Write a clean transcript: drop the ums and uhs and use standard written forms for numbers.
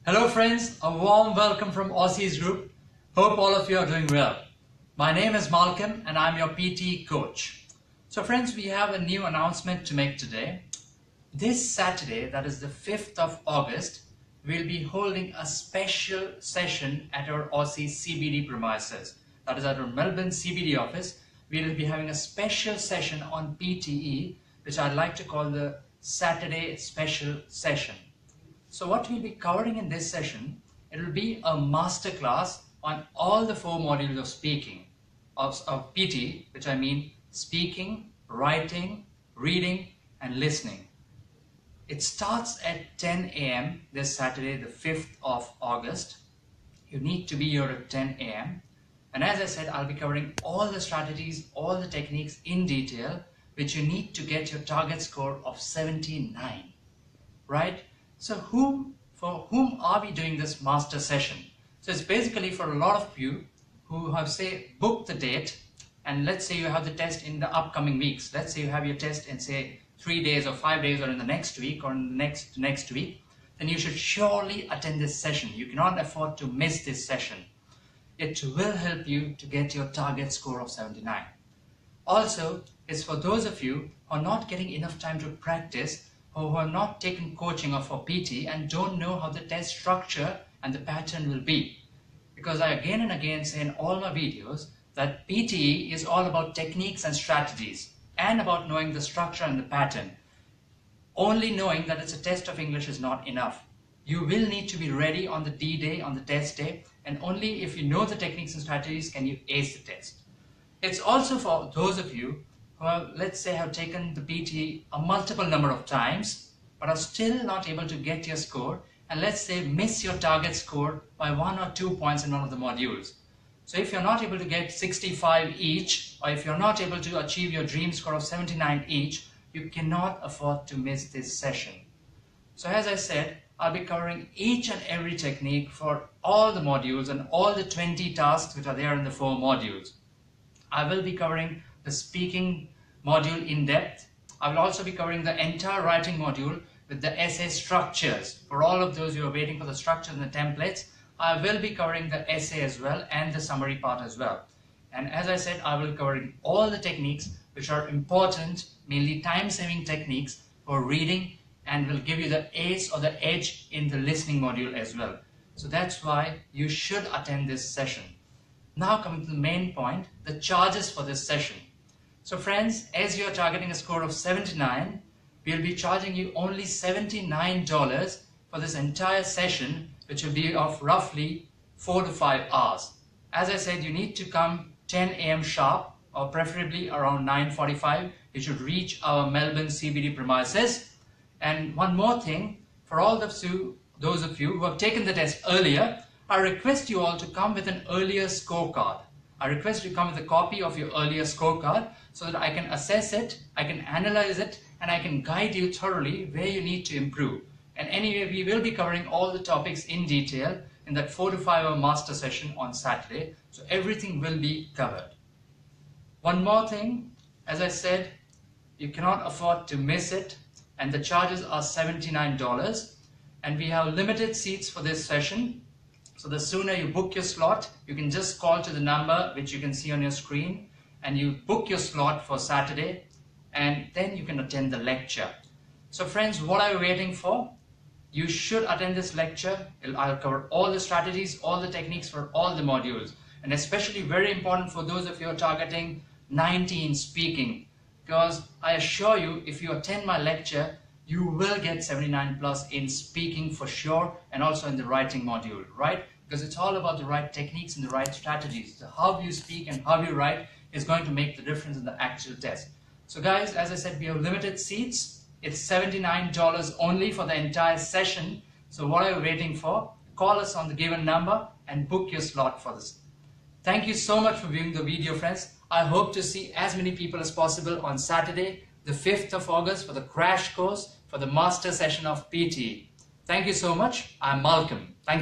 Hello friends, a warm welcome from Aussie's group. Hope all of you are doing well. My name is Malcolm and I'm your PTE coach. So friends, we have a new announcement to make today. This Saturday, that is the 5th of August, we'll be holding a special session at our Aussie CBD premises. That is at our Melbourne CBD office. We'll be having a special session on PTE, which I'd like to call the Saturday special session. So what we'll be covering in this session, it will be a masterclass on all the 4 modules of speaking, of PTE, which I mean speaking, writing, reading and listening. It starts at 10 a.m. this Saturday, the 5th of August. You need to be here at 10 a.m. And as I said, I'll be covering all the strategies, all the techniques in detail, which you need to get your target score of 79, right? So for whom are we doing this master session? So it's basically for a lot of you who have, say, booked the date, and let's say you have the test in the upcoming weeks. Let's say you have your test in, say, 3 days or 5 days or in the next week or in the next week, then you should surely attend this session. You cannot afford to miss this session. It will help you to get your target score of 79. Also, it's for those of you who are not getting enough time to practice, or who have not taken coaching or for PT and don't know how the test structure and the pattern will be. Because I again and again say in all my videos that PTE is all about techniques and strategies and about knowing the structure and the pattern. Only knowing that it's a test of English is not enough. You will need to be ready on the D-Day, on the test day, and only if you know the techniques and strategies can you ace the test. It's also for those of you who have, let's say, have taken the PTE a multiple number of times but are still not able to get your score, and let's say miss your target score by 1 or 2 points in one of the modules. So if you're not able to get 65 each, or if you're not able to achieve your dream score of 79 each, you cannot afford to miss this session. So as I said, I'll be covering each and every technique for all the modules and all the 20 tasks which are there in the 4 modules. I will be covering the speaking module in depth. I will also be covering the entire writing module with the essay structures. For all of those who are waiting for the structures and the templates, I will be covering the essay as well and the summary part as well. And as I said, I will be covering all the techniques which are important, mainly time-saving techniques for reading, and will give you the ace or the edge in the listening module as well. So that's why you should attend this session. Now coming to the main point, the charges for this session. So friends, as you are targeting a score of 79, we'll be charging you only $79 for this entire session, which will be of roughly 4 to 5 hours. As I said, you need to come 10 a.m. sharp, or preferably around 9:45. You should reach our Melbourne CBD premises. And one more thing, for all those of you who have taken the test earlier, I request you all to come with an earlier scorecard. I request you to come with a copy of your earlier scorecard so that I can assess it, I can analyze it, and I can guide you thoroughly where you need to improve. And anyway, we will be covering all the topics in detail in that 4 to 5 hour master session on Saturday. So everything will be covered. One more thing, as I said, you cannot afford to miss it, and the charges are $79, and we have limited seats for this session. So the sooner you book your slot, you can just call to the number which you can see on your screen, and you book your slot for Saturday, and then you can attend the lecture. So friends, what are you waiting for? You should attend this lecture. I'll cover all the strategies, all the techniques for all the modules, and especially very important for those of you who are targeting 90 in speaking, because I assure you, if you attend my lecture, you will get 79 plus in speaking for sure, and also in the writing module, right? Because it's all about the right techniques and the right strategies. So how you speak and how you write is going to make the difference in the actual test. So guys, as I said, we have limited seats. It's $79 only for the entire session. So what are you waiting for? Call us on the given number and book your slot for this. Thank you so much for viewing the video, friends. I hope to see as many people as possible on Saturday, the 5th of August, for the crash course for the master session of PTE. Thank you so much. I'm Malcolm. Thank you.